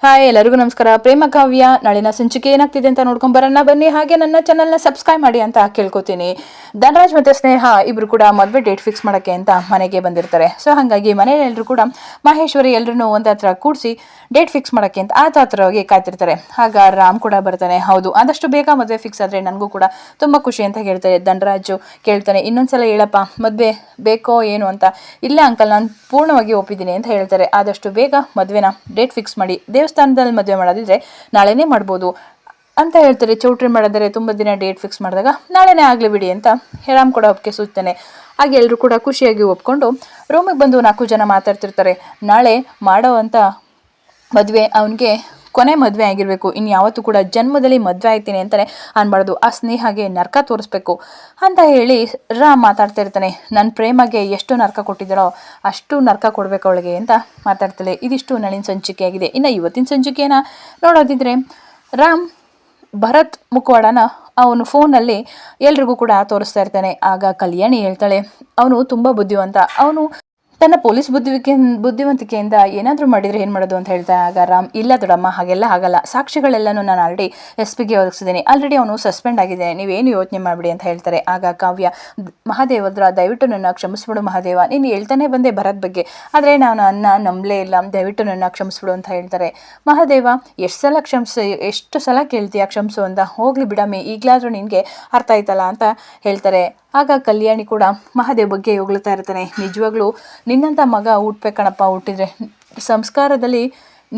Hi, ಎಲ್ಲರಿಗೂ ನಮಸ್ಕಾರ. ಪ್ರೇಮ ಕಾವ್ಯ ನಾಳಿನ ಸಂಚಿಕೆ ಏನಾಗ್ತಿದೆ ಅಂತ ನೋಡ್ಕೊಂಡ್ ಬರೋಣ ಬನ್ನಿ. ಹಾಗೆ ನನ್ನ ಚಾನಲ್ನ ಸಬ್ಸ್ಕ್ರೈಬ್ ಮಾಡಿ ಅಂತ ಕೇಳ್ಕೊತೀನಿ. ಧನರಾಜ್ ಮತ್ತೆ ಸ್ನೇಹ ಇಬ್ರು ಕೂಡ ಮದುವೆ ಡೇಟ್ ಫಿಕ್ಸ್ ಮಾಡಕ್ಕೆ ಅಂತ ಮನೆಗೆ ಬಂದಿರ್ತಾರೆ. ಸೊ ಹಾಗಾಗಿ ಮನೆಯಲ್ಲಿ ಎಲ್ಲರೂ ಕೂಡ ಮಹೇಶ್ವರಿ ಎಲ್ಲರೂ ಒಂದತ್ರ ಕೂಡಿಸಿ ಡೇಟ್ ಫಿಕ್ಸ್ ಮಾಡಕ್ಕೆ ಅಂತ ಆತರವಾಗಿ ಕಾಯ್ತಿರ್ತಾರೆ. ಆಗ ರಾಮ್ ಕೂಡ ಬರ್ತಾನೆ. ಹೌದು, ಆದಷ್ಟು ಬೇಗ ಮದುವೆ ಫಿಕ್ಸ್ ಆದ್ರೆ ನನಗೂ ಕೂಡ ತುಂಬಾ ಖುಷಿ ಅಂತ ಹೇಳ್ತಾರೆ. ಧನರಾಜು ಕೇಳ್ತಾನೆ, ಇನ್ನೊಂದ್ಸಲ ಹೇಳಪ್ಪ, ಮದುವೆ ಬೇಕೋ ಏನು ಅಂತ. ಇಲ್ಲ ಅಂಕಲ್, ನಾನು ಪೂರ್ಣವಾಗಿ ಒಪ್ಪಿದ್ದೀನಿ ಅಂತ ಹೇಳ್ತಾರೆ. ಆದಷ್ಟು ಬೇಗ ಮದುವೆನ ಡೇಟ್ ಫಿಕ್ಸ್ ಮಾಡಿ, ದೇವಸ್ಥಾನದಲ್ಲಿ ಮದುವೆ ಮಾಡೋದಿದ್ರೆ ನಾಳೆನೇ ಮಾಡ್ಬೋದು ಅಂತ ಹೇಳ್ತಾರೆ. ಚೌಟ್ರಿ ಮಾಡಿದರೆ ತುಂಬ ದಿನ ಡೇಟ್ ಫಿಕ್ಸ್ ಮಾಡಿದಾಗ ನಾಳೆನೇ ಆಗಲಿ ಬಿಡಿ ಅಂತ ರಾಮ್ ಕೂಡ ಒಪ್ಪಿಗೆ ಸೂಚ್ತಾನೆ. ಹಾಗೆ ಎಲ್ಲರೂ ಕೂಡ ಖುಷಿಯಾಗಿ ಒಪ್ಕೊಂಡು ರೂಮಿಗೆ ಬಂದು 4 ಜನ ಮಾತಾಡ್ತಿರ್ತಾರೆ. ನಾಳೆ ಮಾಡೋ ಅಂತ ಮದುವೆ ಅವನಿಗೆ ಕೊನೆ ಮದುವೆ ಆಗಿರಬೇಕು, ಇನ್ನು ಯಾವತ್ತೂ ಕೂಡ ಜನ್ಮದಲ್ಲಿ ಮದುವೆ ಆಯ್ತೀನಿ ಅಂತಲೇ ಅನ್ಬಾರ್ದು, ಆ ಸ್ನೇಹಗೆ ನರ್ಕ ತೋರಿಸ್ಬೇಕು ಅಂತ ಹೇಳಿ ರಾಮ್ ಮಾತಾಡ್ತಾ ಇರ್ತಾನೆ. ನನ್ನ ಪ್ರೇಮಗೆ ಎಷ್ಟು ನರ್ಕ ಕೊಟ್ಟಿದ್ದಾಳೋ ಅಷ್ಟು ನರ್ಕ ಕೊಡಬೇಕು ಅವಳಿಗೆ ಅಂತ ಮಾತಾಡ್ತಾಳೆ. ಇದಿಷ್ಟು ನಾಳಿನ ಸಂಚಿಕೆಯಾಗಿದೆ. ಇನ್ನು ಇವತ್ತಿನ ಸಂಚಿಕೆನ ನೋಡೋದಿದ್ರೆ, ರಾಮ್ ಭರತ್ ಮುಖವಾಡನ ಅವನು ಫೋನಲ್ಲಿ ಎಲ್ರಿಗೂ ಕೂಡ ತೋರಿಸ್ತಾ ಇರ್ತಾನೆ. ಆಗ ಕಲ್ಯಾಣಿ ಹೇಳ್ತಾಳೆ, ಅವನು ತುಂಬ ಬುದ್ಧಿವಂತ, ಅವನು ತನ್ನ ಪೊಲೀಸ್ ಬುದ್ಧಿವಂತಿಕೆಯಿಂದ ಏನಾದರೂ ಮಾಡಿದರೆ ಏನು ಮಾಡೋದು ಅಂತ ಹೇಳ್ತಾ. ಆಗ ರಾಮ್, ಇಲ್ಲ ದೊಡ್ಡಮ್ಮ, ಹಾಗೆಲ್ಲ ಆಗಲ್ಲ, ಸಾಕ್ಷಿಗಳೆಲ್ಲನೂ ನಾನು ಆಲ್ರೆಡಿ SP ಒದಗಿಸಿದ್ದೀನಿ, ಆಲ್ರೆಡಿ ಅವನು ಸಸ್ಪೆಂಡ್ ಆಗಿದ್ದಾನೆ, ನೀವೇನು ಯೋಚನೆ ಮಾಡಿಬಿಡಿ ಅಂತ ಹೇಳ್ತಾರೆ. ಆಗ ಕಾವ್ಯ, ಮಹಾದೇವದ್ರ ದಯವಿಟ್ಟು ನನ್ನ ಕ್ಷಮಿಸ್ಬಿಡು ಮಹಾದೇವ, ನೀನು ಹೇಳ್ತಾನೆ ಬಂದೆ ಭರತ್ ಬಗ್ಗೆ, ಆದರೆ ನಾನು ನಂಬಲೇ ಇಲ್ಲ, ದಯವಿಟ್ಟು ನನ್ನ ಕ್ಷಮಿಸ್ಬಿಡು ಅಂತ ಹೇಳ್ತಾರೆ. ಮಹಾದೇವ, ಎಷ್ಟು ಸಲ ಕೇಳ್ತೀಯ ಕ್ಷಮಿಸು ಅಂತ, ಹೋಗ್ಲಿ ಬಿಡಮ್ಮಿ, ಈಗಲಾದರೂ ನಿನಗೆ ಅರ್ಥ ಆಯ್ತಲ್ಲ ಅಂತ ಹೇಳ್ತಾರೆ. ಆಗ ಕಲ್ಯಾಣಿ ಕೂಡ ಮಹಾದೇವ್ ಬಗ್ಗೆ ಹೊಗಳ್ತಾ ಇರ್ತಾನೆ. ನಿಜವಾಗ್ಲೂ ನಿನ್ನಂಥ ಮಗ ಹುಟ್ಬೇಕಣಪ್ಪ, ಹುಟ್ಟಿದ್ರೆ ಸಂಸ್ಕಾರದಲ್ಲಿ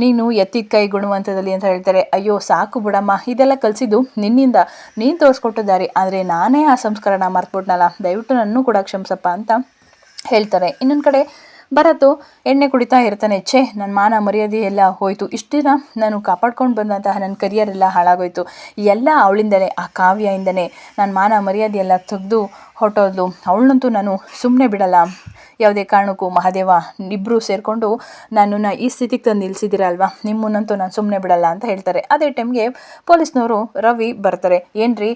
ನೀನು ಎತ್ತಿದ ಕೈ ಗುಣವಂತದಲ್ಲಿ ಅಂತ ಹೇಳ್ತಾರೆ. ಅಯ್ಯೋ ಸಾಕು ಬಿಡಮ್ಮ, ಇದೆಲ್ಲ ಕಲಿಸಿದ್ದು ನಿನ್ನಿಂದ, ನೀನು ತೋರಿಸ್ಕೊಟ್ಟು ದಾರಿ, ಆದರೆ ನಾನೇ ಆ ಸಂಸ್ಕಾರನ ಮರ್ತ್ಬಿಟ್ನಲ್ಲ, ದಯವಿಟ್ಟು ನನ್ನೂ ಕೂಡ ಕ್ಷಮಿಸಪ್ಪ ಅಂತ ಹೇಳ್ತಾರೆ. ಇನ್ನೊಂದು ಕಡೆ ಭರತು ಎಣ್ಣೆ ಕುಡಿತಾ ಇರ್ತಾನೆ. ನನ್ನ ಮಾನ ಮರ್ಯಾದೆ ಎಲ್ಲ ಹೋಯಿತು, ಇಷ್ಟು ದಿನ ನಾನು ಕಾಪಾಡ್ಕೊಂಡು ಬಂದಂತಹ ನನ್ನ ಕರಿಯರ್ ಎಲ್ಲ ಹಾಳಾಗೋಯ್ತು, ಎಲ್ಲ ಅವಳಿಂದಲೇ, ಆ ಕಾವ್ಯಯಿಂದನೇ ನನ್ನ ಮಾನ ಮರ್ಯಾದೆ ಎಲ್ಲ ತೆಗೆದು ಹೊರಟೋದ್ಲು, ಅವಳನ್ನಂತೂ ನಾನು ಸುಮ್ಮನೆ ಬಿಡಲ್ಲ ಯಾವುದೇ ಕಾರಣಕ್ಕೂ. ಮಹಾದೇವ, ಇಬ್ಬರು ಸೇರಿಕೊಂಡು ನನ್ನನ್ನು ಈ ಸ್ಥಿತಿಗೆ ತಂದು ನಿಲ್ಲಿಸಿದ್ದೀರ ಅಲ್ವಾ, ನಿಮ್ಮನ್ನಂತೂ ನಾನು ಸುಮ್ಮನೆ ಬಿಡಲ್ಲ ಅಂತ ಹೇಳ್ತಾರೆ. ಅದೇ ಟೈಮ್ಗೆ ಪೊಲೀಸ್ನವರು ರವಿ ಬರ್ತಾರೆ. ಏನ್ರಿ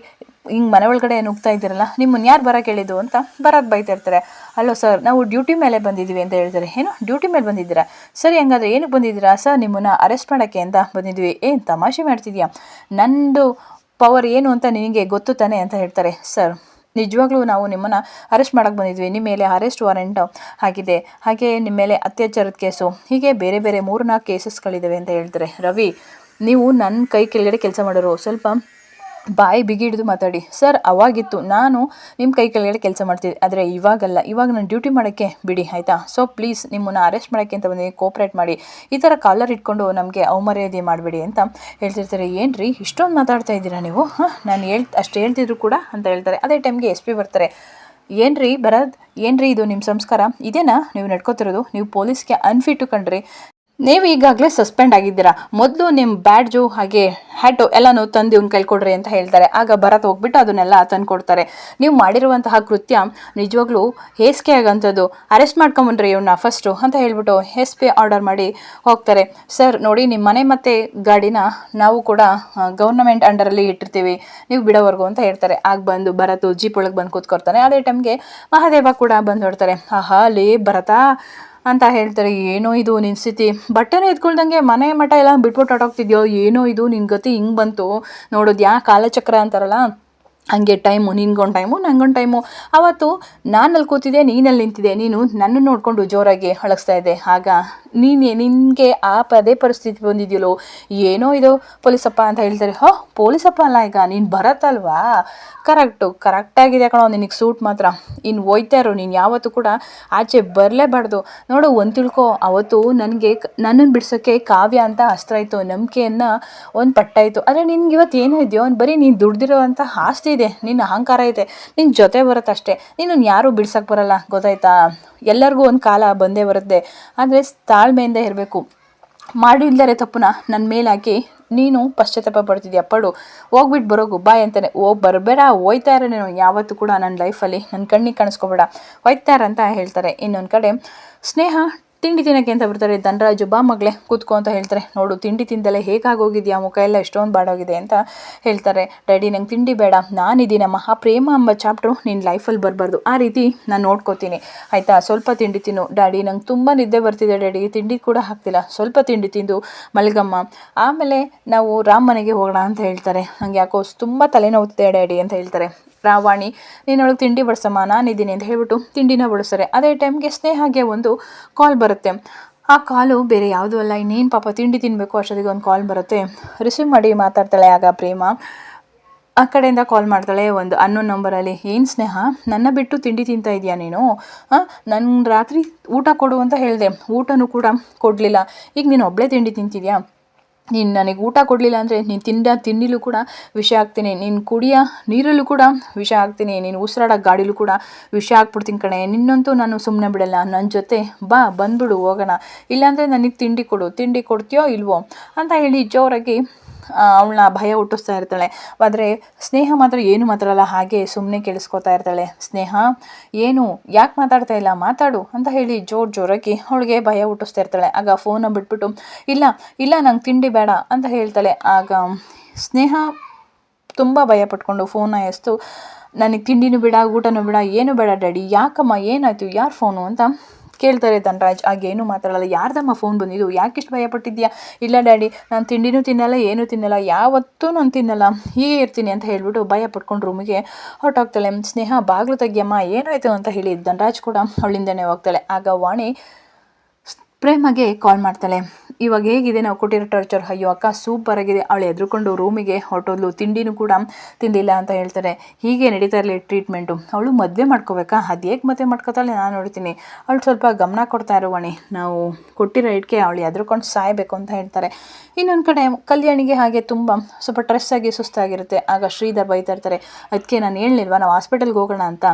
ಹಿಂಗೆ ಮನೆ ಒಳಗಡೆ ನುಗ್ತಾ ಇದ್ದೀರಲ್ಲ, ನಿಮ್ಮನ್ನು ಯಾರು ಬರೋಕೆ ಹೇಳಿದ್ದು ಅಂತ ಬರೋಕ್ಕೆ ಬೈತಾ ಇರ್ತಾರೆ. ಅಲ್ಲೋ ಸರ್, ನಾವು ಡ್ಯೂಟಿ ಮೇಲೆ ಬಂದಿದ್ದೀವಿ ಅಂತ ಹೇಳ್ತಾರೆ. ಏನು ಡ್ಯೂಟಿ ಮೇಲೆ ಬಂದಿದ್ದೀರಾ? ಸರಿ, ಹಂಗಾದ್ರೆ ಏನಕ್ಕೆ ಬಂದಿದ್ದೀರಾ? ಸರ್, ನಿಮ್ಮನ್ನು ಅರೆಸ್ಟ್ ಮಾಡೋಕ್ಕೆ ಅಂತ ಬಂದಿದ್ವಿ. ಏನು ತಮಾಷೆ ಮಾಡ್ತಿದ್ಯಾ? ನಂದು ಪವರ್ ಏನು ಅಂತ ನಿನಗೆ ಗೊತ್ತು ತಾನೆ ಅಂತ ಹೇಳ್ತಾರೆ. ಸರ್, ನಿಜವಾಗ್ಲೂ ನಾವು ನಿಮ್ಮನ್ನು ಅರೆಸ್ಟ್ ಮಾಡೋಕ್ಕೆ ಬಂದಿದ್ವಿ, ನಿಮ್ಮ ಮೇಲೆ ಅರೆಸ್ಟ್ ವಾರೆಂಟ್ ಆಗಿದೆ, ಹಾಗೆ ನಿಮ್ಮ ಮೇಲೆ ಅತ್ಯಾಚಾರದ ಕೇಸು, ಹೀಗೆ ಬೇರೆ ಬೇರೆ 3-4 ಕೇಸಸ್ಗಳಿದ್ದಾವೆ ಅಂತ ಹೇಳ್ತಾರೆ. ರವಿ, ನೀವು ನನ್ನ ಕೈ ಕೆಳಗಡೆ ಕೆಲಸ ಮಾಡೋರು, ಸ್ವಲ್ಪ ಬಾಯಿ ಬಿಗಿ ಹಿಡಿದು ಮಾತಾಡಿ. ಸರ್, ಅವಾಗಿತ್ತು ನಾನು ನಿಮ್ಮ ಕೈ ಕೆಳಗಡೆ ಕೆಲಸ ಮಾಡ್ತಿದ್ದೆ, ಆದರೆ ಇವಾಗಲ್ಲ, ಇವಾಗ ನಾನು ಡ್ಯೂಟಿ ಮಾಡೋಕ್ಕೆ ಬಿಡಿ ಆಯಿತಾ. ಸೊ ಪ್ಲೀಸ್, ನಿಮ್ಮನ್ನು ಅರೆಸ್ಟ್ ಮಾಡೋಕ್ಕೆ ಅಂತ ಬಂದು ಕೋಪ್ರೇಟ್ ಮಾಡಿ, ಈ ಥರ ಕಾಲರ್ ಇಟ್ಕೊಂಡು ನಮಗೆ ಅವಮರ್ಯಾದೆ ಮಾಡಬೇಡಿ ಅಂತ ಹೇಳ್ತಿರ್ತಾರೆ. ಏನು ರೀ ಇಷ್ಟೊಂದು ಮಾತಾಡ್ತಾ ಇದ್ದೀರಾ ನೀವು? ನಾನು ಅಷ್ಟು ಹೇಳ್ತಿದ್ರು ಕೂಡ ಅಂತ ಹೇಳ್ತಾರೆ. ಅದೇ ಟೈಮ್ಗೆ SP ಬರ್ತಾರೆ. ಏನ್ರಿ ಭರತ್, ಏನ್ರಿ ಇದು ನಿಮ್ಮ ಸಂಸ್ಕಾರ ಇದೇನಾ ನೀವು ನಡ್ಕೋತಿರೋದು? ನೀವು ಪೊಲೀಸ್ಗೆ ಅನ್ಫಿಟ್ಟು ಕಂಡ್ರಿ, ನೀವು ಈಗಾಗಲೇ ಸಸ್ಪೆಂಡ್ ಆಗಿದ್ದೀರಾ, ಮೊದಲು ನಿಮ್ಮ ಬ್ಯಾಡ್ಜು ಹಾಗೆ ಹ್ಯಾಟು ಎಲ್ಲನೂ ತಂದು ಇವ್ನ ಕೈ ಕೊಡ್ರಿ ಅಂತ ಹೇಳ್ತಾರೆ. ಆಗ ಭರತ್ ಹೋಗ್ಬಿಟ್ಟು ಅದನ್ನೆಲ್ಲ ತಂದು ಕೊಡ್ತಾರೆ. ನೀವು ಮಾಡಿರುವಂತಹ ಕೃತ್ಯ ನಿಜವಾಗ್ಲೂ ಹೇಸಿಗೆ ಆಗೋಂಥದ್ದು, ಅರೆಸ್ಟ್ ಮಾಡ್ಕೊಂಬನ್ರಿ ಇವನ್ನ ಫಸ್ಟು ಅಂತ ಹೇಳ್ಬಿಟ್ಟು SP ಆರ್ಡರ್ ಮಾಡಿ ಹೋಗ್ತಾರೆ. ಸರ್ ನೋಡಿ, ನಿಮ್ಮ ಮನೆ ಮತ್ತು ಗಾಡಿನ ನಾವು ಕೂಡ ಗೌರ್ನಮೆಂಟ್ ಅಂಡರಲ್ಲಿ ಇಟ್ಟಿರ್ತೀವಿ, ನೀವು ಬಿಡೋವರೆಗೂ ಅಂತ ಹೇಳ್ತಾರೆ. ಆಗ ಬಂದು ಭರತ್ ಜೀಪ್ ಒಳಗೆ ಬಂದು ಕೂತ್ಕೊಡ್ತಾನೆ. ಅದೇ ಟೈಮ್ಗೆ ಮಹಾದೇವ ಕೂಡ ಬಂದು ಹೊಡ್ತಾರೆ. ಆಹಾ ಲೇ ಭರತಾ ಅಂತ ಹೇಳ್ತಾರೆ. ಏನೋ ಇದು ನಿನ್ನ ಸ್ಥಿತಿ, ಬಟ್ಟೆನೂ ಎತ್ಕೊಳ್ದಂಗೆ ಮನೆ ಮಠ ಎಲ್ಲ ಬಿಟ್ಬಿಟ್ಟು ಹೊರಟೋಗ್ತಿದ್ಯೋ, ಏನೋ ಇದು ನಿನ್ನ ಗತಿ ಹಿಂಗೆ ಬಂತು ನೋಡೋದು, ಕಾಲಚಕ್ರ ಅಂತಾರಲ್ಲ ಹಂಗೆ, ಟೈಮು ನಿನ್ಗೊಂದು ಟೈಮು ನಂಗೊಂದು ಟೈಮು. ಆವತ್ತು ನಾನಲ್ಲಿ ಕೂತಿದ್ದೆ, ನೀನಲ್ಲಿ ನಿಂತಿದ್ದೆ, ನೀನು ನನ್ನ ನೋಡಿಕೊಂಡು ಜೋರಾಗಿ ಅಳಗ್ಸ್ತಾ ಇದ್ದೆ, ಆಗ ನಿನಗೆ ಅದೇ ಪರಿಸ್ಥಿತಿ ಬಂದಿದೆಯಲ್ಲೋ, ಏನೋ ಇದು ಪೊಲೀಸಪ್ಪ ಅಂತ ಹೇಳ್ತಾರೆ. ಪೊಲೀಸಪ್ಪ ಅಲ್ಲ, ಈಗ ನೀನು ಬರತ್ತಲ್ವಾ, ಕರೆಕ್ಟಾಗಿದೆ ಕಣೋ, ನಿನಗೆ ಸೂಟ್ ಮಾತ್ರ. ಇನ್ನು ಹೋಯ್ತಾ ಇರೋ, ನೀನು ಯಾವತ್ತೂ ಕೂಡ ಆಚೆ ಬರಲೇಬಾರ್ದು. ನೋಡು, ಒಂದು ತಿಳ್ಕೊ, ಅವತ್ತು ನನ್ನನ್ನು ಬಿಡ್ಸೋಕ್ಕೆ ಕಾವ್ಯ ಅಂತ ಅಸ್ತ್ರ ಇತ್ತು, ನಂಬಿಕೆಯನ್ನು ಒಂದು ಪಟ್ಟಾಯಿತು, ಆದರೆ ನಿನ್ಗೆ ಇವತ್ತು ಏನೋ ಇದೆಯೋ, ಬರೀ ನೀನು ದುಡ್ದಿರೋ ಅಂತ ಆಸ್ತಿ ಇದೆ, ನಿನ್ನ ಅಹಂಕಾರ ಇದೆ, ನಿನ್ನ ಜೊತೆ ಬರುತ್ತಷ್ಟೇ, ನೀನು ಯಾರೂ ಬಿಡ್ಸೋಕ್ಕೆ ಬರಲ್ಲ, ಗೊತ್ತಾಯ್ತಾ? ಎಲ್ಲರಿಗೂ ಒಂದು ಕಾಲ ಬಂದೇ ಬರುತ್ತೆ, ಆದರೆ ತಾಳ್ಮೆಯಿಂದ ಇರಬೇಕು. ಮಾಡಿಲ್ಲದರೆ ತಪ್ಪನ್ನ ನನ್ನ ಮೇಲೆ ಹಾಕಿ ನೀನು ಪಶ್ಚಾತ್ತಾಪ ಪಡ್ತಿದ್ಯಾ, ಪಡು, ಹೋಗ್ಬಿಟ್ಟು ಬರೋಗು ಬಾಯ್ ಅಂತಾನೆ. ಬರಬೇಡ, ಹೋಯ್ತಾ ಇರೋ ನೀನು, ಯಾವತ್ತೂ ಕೂಡ ನನ್ನ ಲೈಫಲ್ಲಿ ನನ್ನ ಕಣ್ಣಿಗೆ ಕಾಣಿಸ್ಕೋಬೇಡ, ಹೋಯ್ತಾ ಇರ ಅಂತ ಹೇಳ್ತಾರೆ. ಇನ್ನೊಂದು ಕಡೆ ಸ್ನೇಹ ತಿಂಡಿ ತಿನ್ನೋಕ್ಕೆ ಅಂತ ಬರ್ತಾರೆ. ಧನರಾಜು ಬಾ ಮಗಳೇ ಕೂತ್ಕೊ ಅಂತ ಹೇಳ್ತಾರೆ. ನೋಡು ತಿಂಡಿ ತಿಂದಲೇ ಹೇಗಾಗೋಗಿದೆಯಾ, ಮುಖ ಎಲ್ಲ ಎಷ್ಟೊಂದು ಬಾಡೋಗಿದೆ ಅಂತ ಹೇಳ್ತಾರೆ. ಡ್ಯಾಡಿ ನಂಗೆ ತಿಂಡಿ ಬೇಡ, ನಾನಿದ್ದೀನಮ್ಮ, ಆ ಪ್ರೇಮ ಎಂಬ ಚಾಪ್ಟ್ರು ನಿನ್ನ ಲೈಫಲ್ಲಿ ಬರಬಾರ್ದು, ಆ ರೀತಿ ನಾನು ನೋಡ್ಕೋತೀನಿ ಆಯಿತಾ, ಸ್ವಲ್ಪ ತಿಂಡಿ ತಿನ್ನು. ಡ್ಯಾಡಿ ನಂಗೆ ತುಂಬ ನಿದ್ದೆ ಬರ್ತಿದೆ ಡ್ಯಾಡಿ, ತಿಂಡಿ ಕೂಡ ಹಾಕ್ತಿಲ್ಲ, ಸ್ವಲ್ಪ ತಿಂಡಿ ತಿಂದು ಮಲಗಮ್ಮ, ಆಮೇಲೆ ನಾವು ರಾಮ್ ಮನೆಗೆ ಹೋಗೋಣ ಅಂತ ಹೇಳ್ತಾರೆ. ನಂಗೆ ಯಾಕೋ ತುಂಬ ತಲೆನೋವುತ್ತಿದೆ ಡ್ಯಾಡಿ ಅಂತ ಹೇಳ್ತಾರೆ. ರಾವಾಣಿ ನೀನೊಳಗೆ ತಿಂಡಿ ಬಡಿಸಮ್ಮ, ನಾನಿದ್ದೀನಿ ಅಂತ ಹೇಳ್ಬಿಟ್ಟು ತಿಂಡಿನ ಬಡಿಸ್ತಾರೆ. ಅದೇ ಟೈಮ್ಗೆ ಸ್ನೇಹಾಗೆ ಒಂದು ಕಾಲ್ ಬರುತ್ತೆ. ಆ ಕಾಲು ಬೇರೆ ಯಾವುದೂ ಅಲ್ಲ, ಇನ್ನೇನು ಪಾಪ ತಿಂಡಿ ತಿನ್ನಬೇಕು ಅಷ್ಟೊತ್ತಿಗೆ ಒಂದು ಕಾಲ್ ಬರುತ್ತೆ. ರಿಸೀವ್ ಮಾಡಿ ಮಾತಾಡ್ತಾಳೆ. ಆಗ ಪ್ರೇಮ ಆ ಕಡೆಯಿಂದ ಕಾಲ್ ಮಾಡ್ತಾಳೆ ಒಂದು ಅನ್ನೋನ್ ನಂಬರಲ್ಲಿ. ಏನು ಸ್ನೇಹ, ನನ್ನ ಬಿಟ್ಟು ತಿಂಡಿ ತಿಂತಾ ಇದೆಯಾ ನೀನು? ನನ್ನ ರಾತ್ರಿ ಊಟ ಕೊಡು ಅಂತ ಹೇಳಿದೆ, ಊಟನೂ ಕೂಡ ಕೊಡಲಿಲ್ಲ, ಈಗ ನೀನು ಒಬ್ಬಳೇ ತಿಂಡಿ ತಿಂತಿದ್ಯಾ? ನೀನು ನನಗೆ ಊಟ ಕೊಡಲಿಲ್ಲ ಅಂದರೆ ನೀನು ತಿಂಡಿಲೂ ಕೂಡ ವಿಷ ಹಾಕ್ತೀನಿ, ನೀನು ಕುಡಿಯೋ ನೀರಲ್ಲೂ ಕೂಡ ವಿಷ ಹಾಕ್ತೀನಿ, ನೀನು ಉಸಿರಾಡೋ ಗಾಡಿಲೂ ಕೂಡ ವಿಷ ಹಾಕ್ಬಿಡ್ತೀನಿ ಕಣೆ, ನಿನ್ನಂತೂ ನಾನು ಸುಮ್ಮನೆ ಬಿಡಲ್ಲ, ನನ್ನ ಜೊತೆ ಬಾ ಬಂದ್ಬಿಡು ಹೋಗೋಣ, ಇಲ್ಲಾಂದರೆ ನನಗೆ ತಿಂಡಿ ಕೊಡು, ತಿಂಡಿ ಕೊಡ್ತೀಯೋ ಇಲ್ವೋ ಅಂತ ಹೇಳಿ ಜೋರಾಗಿ ಅವಳನ್ನ ಭಯ ಹುಟ್ಟಿಸ್ತಾ ಇರ್ತಾಳೆ. ಆದರೆ ಸ್ನೇಹ ಮಾತ್ರ ಏನು ಮಾತಾಡಲ್ಲ, ಹಾಗೆ ಸುಮ್ಮನೆ ಕೇಳಿಸ್ಕೊತಾ ಇರ್ತಾಳೆ. ಸ್ನೇಹ ಏನು ಯಾಕೆ ಮಾತಾಡ್ತಾ ಇಲ್ಲ, ಮಾತಾಡು ಅಂತ ಹೇಳಿ ಜೋರಾಗಿ ಅವಳಿಗೆ ಭಯ ಹುಟ್ಟಿಸ್ತಾ ಇರ್ತಾಳೆ. ಆಗ ಫೋನ ಬಿಟ್ಬಿಟ್ಟು ಇಲ್ಲ ನಂಗೆ ತಿಂಡಿ ಬೇಡ ಅಂತ ಹೇಳ್ತಾಳೆ. ಆಗ ಸ್ನೇಹ ತುಂಬ ಭಯ ಪಟ್ಕೊಂಡು ಫೋನ್ನ ಎಸ್ತು, ನನಗೆ ತಿಂಡಿನೂ ಬೇಡ, ಊಟನೂ ಬೇಡ, ಏನು ಬೇಡ ಡ್ಯಾಡಿ, ಯಾಕಮ್ಮ ಏನಾಯಿತು, ಯಾರು ಫೋನು ಅಂತ ಕೇಳ್ತಾರೆ ಧನರಾಜ್. ಆಗೇನು ಮಾತಾಡಲ್ಲ. ಯಾರ್ದಮ್ಮ ಫೋನ್ ಬಂದಿದ್ದು, ಯಾಕಿಷ್ಟು ಭಯಪಟ್ಟಿದ್ಯಾ? ಇಲ್ಲ ಡ್ಯಾಡಿ ನಾನು ತಿಂಡಿನೂ ತಿನ್ನಲ್ಲ, ಏನೂ ತಿನ್ನಲ್ಲ, ಯಾವತ್ತೂ ನಾನು ತಿನ್ನಲ್ಲ, ಹೀಗೆ ಇರ್ತೀನಿ ಅಂತ ಹೇಳ್ಬಿಟ್ಟು ಭಯ ಪಟ್ಕೊಂಡು ರೂಮಿಗೆ ಹೊರಟೋಗ್ತಾಳೆ. ಸ್ನೇಹ ಬಾಗಿಲು ತೆಗಿಯಮ್ಮ, ಏನಾಯಿತು ಅಂತ ಹೇಳಿ ಧನರಾಜ್ ಕೂಡ ಅವಳಿಂದನೇ ಹೋಗ್ತಾಳೆ. ಆಗ ವಾಣಿ ಪ್ರೇಮಗೆ ಕಾಲ್ ಮಾಡ್ತಾಳೆ. ಇವಾಗ ಹೇಗಿದೆ ನಾವು ಕೊಟ್ಟಿರೋ ಟಾರ್ಚರ್? ಅಯ್ಯೋ ಅಕ್ಕ ಸೂಪರ್ ಆಗಿದೆ. ಅವಳು ಎದ್ರುಕೊಂಡು ರೂಮಿಗೆ ಹೊರಟೋದ್ಲು, ತಿಂಡಿನೂ ಕೂಡ ತಿಂದಿಲ್ಲ ಅಂತ ಹೇಳ್ತಾರೆ. ಹೀಗೆ ನಡೀತಾ ಇರಲಿ ಟ್ರೀಟ್ಮೆಂಟು. ಅವಳು ಮದುವೆ ಮಾಡ್ಕೋಬೇಕಾ? ಅದು ಹೇಗೆ ಮದುವೆ ಮಾಡ್ಕೋತಾಳೆ ನಾನು ನೋಡ್ತೀನಿ, ಅವಳು ಸ್ವಲ್ಪ ಗಮನ ಕೊಡ್ತಾ ಇರೋ ವಾಣಿ, ನಾವು ಕೊಟ್ಟಿರೋ ಇಟ್ಕೆ ಅವಳು ಎದ್ರುಕೊಂಡು ಸಾಯಬೇಕು ಅಂತ ಹೇಳ್ತಾರೆ. ಇನ್ನೊಂದು ಕಡೆ ಕಲ್ಯಾಣಿಗೆ ಹಾಗೆ ತುಂಬ ಸ್ವಲ್ಪ ಸ್ಟ್ರೆಸ್ಸಾಗಿ ಸುಸ್ತಾಗಿರುತ್ತೆ. ಆಗ ಶ್ರೀಧರ್ ಬೈತಾ ಇರ್ತಾರೆ, ಅದಕ್ಕೆ ನಾನು ಹೇಳಲಿಲ್ವಾ ನಾವು ಹಾಸ್ಪಿಟಲ್ಗೆ ಹೋಗೋಣ ಅಂತ,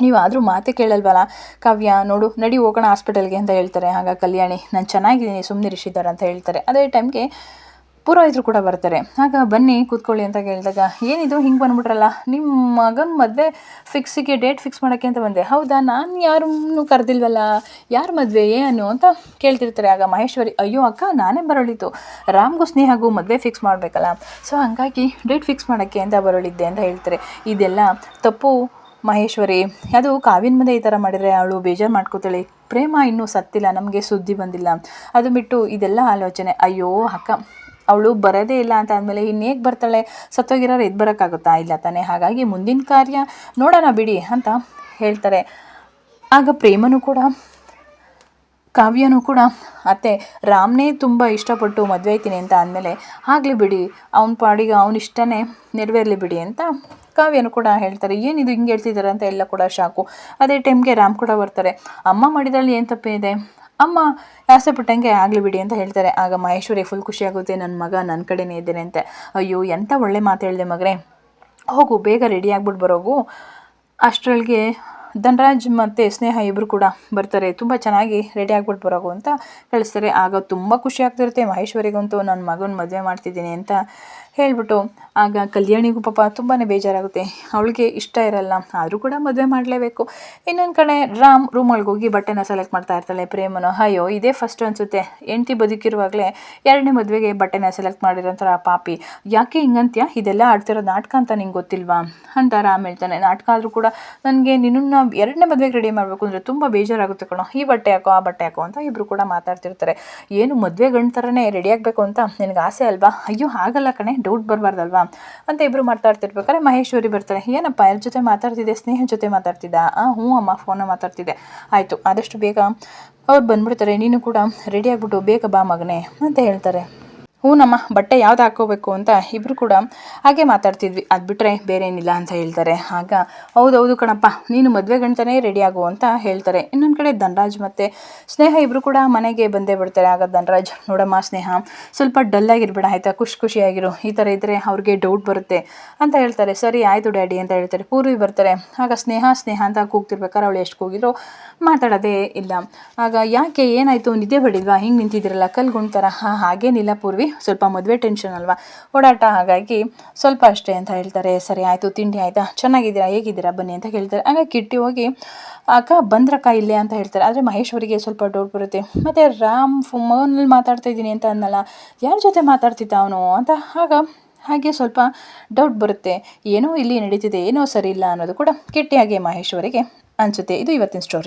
ನೀವಾದರೂ ಮಾತೇ ಕೇಳಲ್ವಲ್ಲ ಕಾವ್ಯ, ನೋಡು ನಡಿ ಹೋಗೋಣ ಹಾಸ್ಪಿಟಲ್ಗೆ ಅಂತ ಹೇಳ್ತಾರೆ. ಆಗ ಕಲ್ಯಾಣಿ ನಾನು ಚೆನ್ನಾಗಿದ್ದೀನಿ ಸುಮ್ಮನೆ ಶ್ರೀಧರ್ ಅಂತ ಹೇಳ್ತಾರೆ. ಅದೇ ಟೈಮ್ಗೆ ಪುರೋಹಿತರು ಕೂಡ ಬರ್ತಾರೆ. ಆಗ ಬನ್ನಿ ಕೂತ್ಕೊಳ್ಳಿ ಅಂತ ಕೇಳಿದಾಗ, ಏನಿದು ಹಿಂಗೆ ಬಂದ್ಬಿಟ್ರಲ್ಲ, ನಿಮ್ಮ ಮಗನ ಮದುವೆ ಫಿಕ್ಸಿಗೆ ಡೇಟ್ ಫಿಕ್ಸ್ ಮಾಡೋಕ್ಕೆ ಅಂತ ಬಂದೆ. ಹೌದಾ, ನಾನು ಯಾರನ್ನೂ ಕರೆದಿಲ್ವಲ್ಲ, ಯಾರ ಮದುವೆ ಏನು ಅಂತ ಕೇಳ್ತಿರ್ತಾರೆ. ಆಗ ಮಹೇಶ್ವರಿ, ಅಯ್ಯೋ ಅಕ್ಕ ನಾನೇ ಬರೋಳಿತ್ತು, ರಾಮ್ಗೂ ಸ್ನೇಹಗೂ ಮದುವೆ ಫಿಕ್ಸ್ ಮಾಡಬೇಕಲ್ಲ, ಸೊ ಹಾಗಾಗಿ ಡೇಟ್ ಫಿಕ್ಸ್ ಮಾಡೋಕ್ಕೆ ಅಂತ ಬರೋಳಿದ್ದೆ ಅಂತ ಹೇಳ್ತಾರೆ. ಇದೆಲ್ಲ ತಪ್ಪು ಮಹೇಶ್ವರಿ, ಅದು ಕಾವ್ಯನ ಮುಂದೆ ಈ ಥರ ಮಾಡಿದರೆ ಅವಳು ಬೇಜಾರು ಮಾಡ್ಕೋತಾಳೆ. ಪ್ರೇಮ ಇನ್ನೂ ಸತ್ತಿಲ್ಲ, ನಮಗೆ ಸುದ್ದಿ ಬಂದಿಲ್ಲ, ಅದು ಬಿಟ್ಟು ಇದೆಲ್ಲ ಆಲೋಚನೆ. ಅಯ್ಯೋ ಅಕ್ಕ ಅವಳು ಬರೋದೇ ಇಲ್ಲ ಅಂತ ಆದಮೇಲೆ ಇನ್ನೇಗೆ ಬರ್ತಾಳೆ, ಸತ್ತೋಗಿರೋರು ಎದ್ದು ಬರೋಕ್ಕಾಗುತ್ತಾ? ಇಲ್ಲ ತಾನೆ, ಹಾಗಾಗಿ ಮುಂದಿನ ಕಾರ್ಯ ನೋಡೋಣ ಬಿಡಿ ಅಂತ ಹೇಳ್ತಾರೆ. ಆಗ ಪ್ರೇಮನೂ ಕೂಡ ಕಾವ್ಯನೂ ಕೂಡ ಅತ್ತೆ ರಾಮ್ನೇ ತುಂಬ ಇಷ್ಟಪಟ್ಟು ಮದುವೆ ಆಯ್ತೀನಿ ಅಂತ ಅಂದಮೇಲೆ ಆಗಲಿ ಬಿಡಿ, ಅವನ ಪಾಡಿಗೆ ಅವನ ಇಷ್ಟನೇ ನೆರವೇರಲಿ ಬಿಡಿ ಅಂತ ಕಾವ್ಯನೂ ಕೂಡ ಹೇಳ್ತಾರೆ. ಏನಿದು ಹಿಂಗೆ ಹೇಳ್ತಿದ್ದಾರೆ ಅಂತ ಎಲ್ಲ ಕೂಡ ಶಾಕು. ಅದೇ ಟೈಮ್ಗೆ ರಾಮ್ ಕೂಡ ಬರ್ತಾರೆ. ಅಮ್ಮ ಮಾಡಿದಲ್ಲಿ ಏನು ತಪ್ಪಿದೆ, ಅಮ್ಮ ಆಸೆ ಪಟ್ಟಂಗೆ ಆಗಲಿ ಬಿಡಿ ಅಂತ ಹೇಳ್ತಾರೆ. ಆಗ ಮಹೇಶ್ವರಿ ಫುಲ್ ಖುಷಿಯಾಗುತ್ತೆ, ನನ್ನ ಮಗ ನನ್ನ ಕಡೆನೇ ಇದ್ದೇನೆ ಅಂತ. ಅಯ್ಯೋ ಎಂಥ ಒಳ್ಳೆ ಮಾತು ಹೇಳಿದೆ ಮಗನೇ, ಹೋಗು ಬೇಗ ರೆಡಿ ಆಗ್ಬಿಟ್ಟು ಬರೋಗು. ಅಷ್ಟರೊಳಗೆ ಧನರಾಜ್ ಮತ್ತು ಸ್ನೇಹ ಇಬ್ಬರು ಕೂಡ ಬರ್ತಾರೆ. ತುಂಬ ಚೆನ್ನಾಗಿ ರೆಡಿ ಆಗ್ಬಿಟ್ಟು ಬರೋಗು ಅಂತ ಕಳಿಸ್ತಾರೆ. ಆಗ ತುಂಬ ಖುಷಿ ಆಗ್ತಿರುತ್ತೆ ಮಹೇಶ್ವರಿಗಂತೂ, ನನ್ನ ಮಗನ ಮದುವೆ ಮಾಡ್ತಿದ್ದೀನಿ ಅಂತ ಹೇಳ್ಬಿಟ್ಟು. ಆಗ ಕಲ್ಯಾಣಿಗೂ ಪಾಪ ತುಂಬಾ ಬೇಜಾರಾಗುತ್ತೆ, ಅವಳಿಗೆ ಇಷ್ಟ ಇರಲ್ಲ, ಆದರೂ ಕೂಡ ಮದುವೆ ಮಾಡಲೇಬೇಕು. ಇನ್ನೊಂದು ಕಡೆ ರಾಮ್ ರೂಮೊಳಗೆ ಹೋಗಿ ಬಟ್ಟೆನ ಸೆಲೆಕ್ಟ್ ಮಾಡ್ತಾ ಇರ್ತಾಳೆ. ಪ್ರೇಮನು, ಅಯ್ಯೋ ಇದೇ ಫಸ್ಟ್ ಅನಿಸುತ್ತೆ, ಹೆಂಡ್ತಿ ಬದುಕಿರುವಾಗಲೇ ಎರಡನೇ ಮದುವೆಗೆ ಬಟ್ಟೆನ ಸೆಲೆಕ್ಟ್ ಮಾಡಿರೋಂಥರ ಪಾಪಿ, ಯಾಕೆ ಹಿಂಗಂತ್ಯ, ಇದೆಲ್ಲ ಆಡ್ತಿರೋ ನಾಟಕ ಅಂತ ನಿಂಗೆ ಗೊತ್ತಿಲ್ವಾ ಅಂತ ರಾಮ್ ಹೇಳ್ತಾನೆ. ನಾಟಕ ಆದರೂ ಕೂಡ ನನಗೆ ನಿನ್ನನ್ನು ಎರಡನೇ ಮದುವೆಗೆ ರೆಡಿ ಮಾಡಬೇಕು ಅಂದರೆ ತುಂಬ ಬೇಜಾರಾಗುತ್ತೆ ಕಣೋ, ಈ ಬಟ್ಟೆ ಹಾಕೋ ಆ ಬಟ್ಟೆ ಹಾಕೋ ಅಂತ ಇಬ್ಬರು ಕೂಡ ಮಾತಾಡ್ತಿರ್ತಾರೆ. ಏನು ಮದುವೆ ಗಂಡು ಥರನೇ ರೆಡಿ ಆಗಬೇಕು ಅಂತ ನಿನಗೆ ಆಸೆ ಅಲ್ವಾ? ಅಯ್ಯೋ ಹಾಗಲ್ಲ ಕಣೆ, ಡೌಟ್ ಬರಬಾರ್ದಲ್ವಾ ಅಂತ ಇಬ್ಬರು ಮಾತಾಡ್ತಿರ್ಬೇಕಾದ್ರೆ ಮಹೇಶ್ವರಿ ಬರ್ತಾರೆ. ಏನಪ್ಪ ಯಾರ ಜೊತೆ ಮಾತಾಡ್ತಿದ್ದೆ? ಸ್ನೇಹ ಜೊತೆ ಮಾತಾಡ್ತಿದ್ದ? ಹ್ಞೂ ಅಮ್ಮ ಫೋನ ಮಾತಾಡ್ತಿದ್ದೆ. ಆಯಿತು, ಆದಷ್ಟು ಬೇಗ ಅವ್ರು ಬಂದ್ಬಿಡ್ತಾರೆ, ನೀನು ಕೂಡ ರೆಡಿ ಆಗಿಬಿಟ್ಟು ಬೇಗ ಬಾ ಮಗನೇ ಅಂತ ಹೇಳ್ತಾರೆ. ಹೂನಮ್ಮ, ಬಟ್ಟೆ ಯಾವ್ದು ಹಾಕ್ಕೋಬೇಕು ಅಂತ ಇಬ್ಬರು ಕೂಡ ಹಾಗೆ ಮಾತಾಡ್ತಿದ್ವಿ, ಅದು ಬಿಟ್ಟರೆ ಬೇರೆ ಏನಿಲ್ಲ ಅಂತ ಹೇಳ್ತಾರೆ. ಆಗ ಹೌದೌದು ಕಣಪ್ಪ, ನೀನು ಮದುವೆ ಗಂಟನೇ ರೆಡಿ ಆಗು ಅಂತ ಹೇಳ್ತಾರೆ. ಇನ್ನೊಂದು ಕಡೆ ಧನರಾಜ್ ಮತ್ತು ಸ್ನೇಹ ಇಬ್ಬರು ಕೂಡ ಮನೆಗೆ ಬಂದೇ ಬಿಡ್ತಾರೆ. ಆಗ ಧನರಾಜ್, ನೋಡಮ್ಮ ಸ್ನೇಹ ಸ್ವಲ್ಪ ಡಲ್ಲಾಗಿರ್ಬೇಡ ಆಯಿತಾ, ಖುಷಿಯಾಗಿರು, ಈ ಥರ ಇದ್ದರೆ ಅವ್ರಿಗೆ ಡೌಟ್ ಬರುತ್ತೆ ಅಂತ ಹೇಳ್ತಾರೆ. ಸರಿ ಆಯಿತು ಡ್ಯಾಡಿ ಅಂತ ಹೇಳ್ತಾರೆ. ಪೂರ್ವಿ ಬರ್ತಾರೆ. ಆಗ ಸ್ನೇಹ ಅಂತ ಕೂಗ್ತಿರ್ಬೇಕಾದ್ರೆ ಅವಳು ಎಷ್ಟು ಕೂಗಿದ್ರು ಮಾತಾಡೋದೇ ಇಲ್ಲ. ಆಗ ಯಾಕೆ ಏನಾಯಿತು, ನಿದ್ದೆ ಬಡಿಲ್ವಾ, ಹಿಂಗೆ ನಿಂತಿದ್ದೀರಲ್ಲ ಕಲ್ಗುಣ್ತಾರ? ಹಾಗೇನಿಲ್ಲ ಪೂರ್ವಿ, ಸ್ವಲ್ಪ ಮದುವೆ ಟೆನ್ಷನ್ ಅಲ್ವಾ, ಓಡಾಟ, ಹಾಗಾಗಿ ಸ್ವಲ್ಪ ಅಷ್ಟೇ ಅಂತ ಹೇಳ್ತಾರೆ. ಸರಿ ಆಯಿತು, ತಿಂಡಿ ಆಯಿತಾ, ಚೆನ್ನಾಗಿದ್ದೀರಾ, ಹೇಗಿದ್ದೀರಾ, ಬನ್ನಿ ಅಂತ ಕೇಳ್ತಾರೆ. ಆಗ ಕಿಟ್ಟಿ ಹೋಗಿ ಅಕ್ಕ ಬಂದ್ರಕ್ಕ ಇಲ್ಲೇ ಅಂತ ಹೇಳ್ತಾರೆ. ಆದರೆ ಮಹೇಶ್ವರಿಗೆ ಸ್ವಲ್ಪ ಡೌಟ್ ಬರುತ್ತೆ. ಮತ್ತು ರಾಮ್ ಫೋನಲ್ಲಿ ಮಾತಾಡ್ತಾ ಇದ್ದೀನಿ ಅಂತ ಅನ್ನಲ್ಲ, ಯಾರ ಜೊತೆ ಮಾತಾಡ್ತಿದ್ದ ಅವನು ಅಂತ ಹಾಗೆ ಸ್ವಲ್ಪ ಡೌಟ್ ಬರುತ್ತೆ. ಏನೋ ಇಲ್ಲಿ ನಡೀತಿದೆ, ಏನೋ ಸರಿ ಇಲ್ಲ ಅನ್ನೋದು ಕೂಡ ಕಿಟ್ಟಿ ಹಾಗೆ ಮಹೇಶ್ವರಿಗೆ ಅನಿಸುತ್ತೆ. ಇದು ಇವತ್ತಿನ ಸ್ಟೋರಿ.